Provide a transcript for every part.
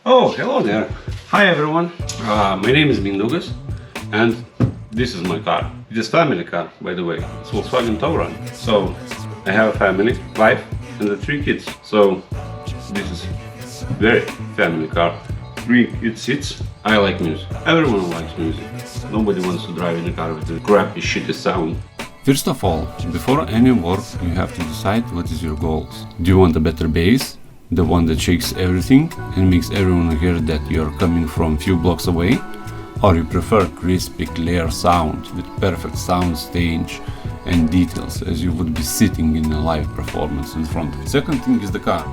Oh, hello there. Hi everyone. My name is Mindaugas and this is my car. It is family car, by the way. It's Volkswagen Touran. So I have a family, wife and the 3 kids. So this is very family car. 3 kids seats. I like music. Everyone likes music. Nobody wants to drive in a car with a crappy, shitty sound. First of all, before any work, you have to decide what is your goals. Do you want a better bass? The one that shakes everything and makes everyone hear that you're coming from few blocks away? Or you prefer crispy, clear sound with perfect sound stage and details as you would be sitting in a live performance in front of it? Second thing is the car.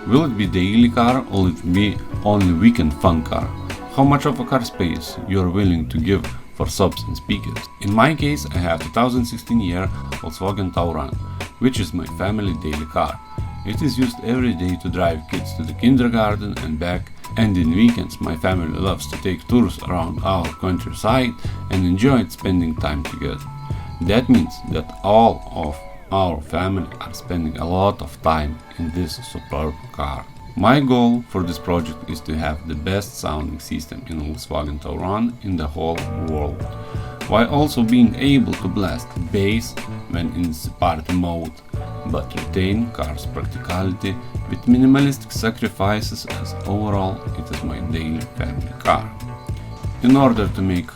Will it be daily car or will it be only weekend fun car? How much of a car space you are willing to give for subs and speakers? In my case, I have 2016 year Volkswagen Touran, which is my family daily car. It is used every day to drive kids to the kindergarten and back, and in weekends my family loves to take tours around our countryside and enjoy spending time together. That means that all of our family are spending a lot of time in this superb car. My goal for this project is to have the best sounding system in Volkswagen Touran in the whole world, while also being able to blast bass when in party mode, but retain car's practicality with minimalistic sacrifices, as overall it is my daily family car. In order to make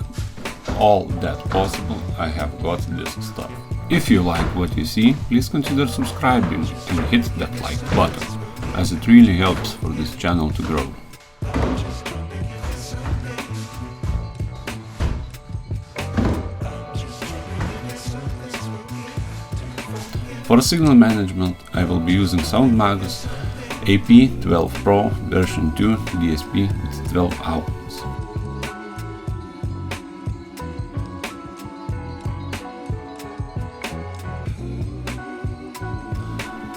all that possible, I have got this stuff. If you like what you see, please consider subscribing and hit that like button, as it really helps for this channel to grow. For signal management, I will be using SoundMagos AP12 Pro version 2 DSP with 12 outputs.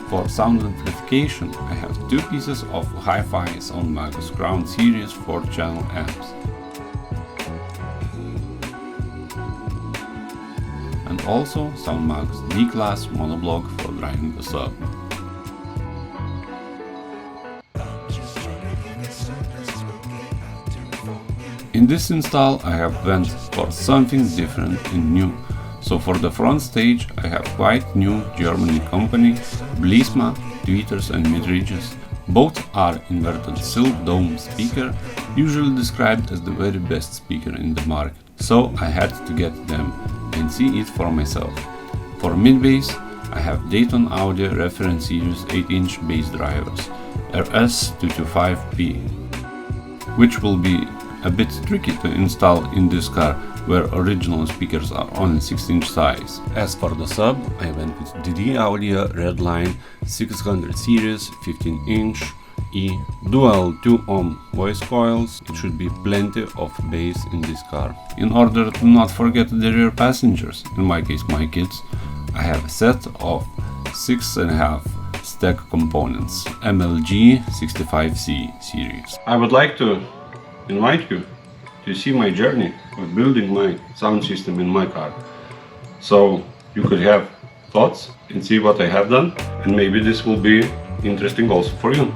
For sound amplification, I have 2 pieces of Hi-Fi SoundMagos Crown Series 4-channel amps. And also SoundMagos D-Class monoblock for driving the sub. In this install I have went for something different and new. So for the front stage I have quite new German company Blisma, tweeters and mid-ranges. Both are inverted silk dome speaker, usually described as the very best speaker in the market. So I had to get them and see it for myself. For MidBass I have Dayton Audio reference series 8-inch bass drivers RS225P, which will be a bit tricky to install in this car where original speakers are only 6-inch size. As for the sub, I went with DD Audio Redline 600 series 15-inch E dual 2-ohm voice coils. It should be plenty of bass in this car. In order to not forget the rear passengers, in my case my kids, I have a set of 6.5 stack components MLG 65C series. I would like to invite you to see my journey of building my sound system in my car. So you could have thoughts and see what I have done, and maybe this will be interesting also for you.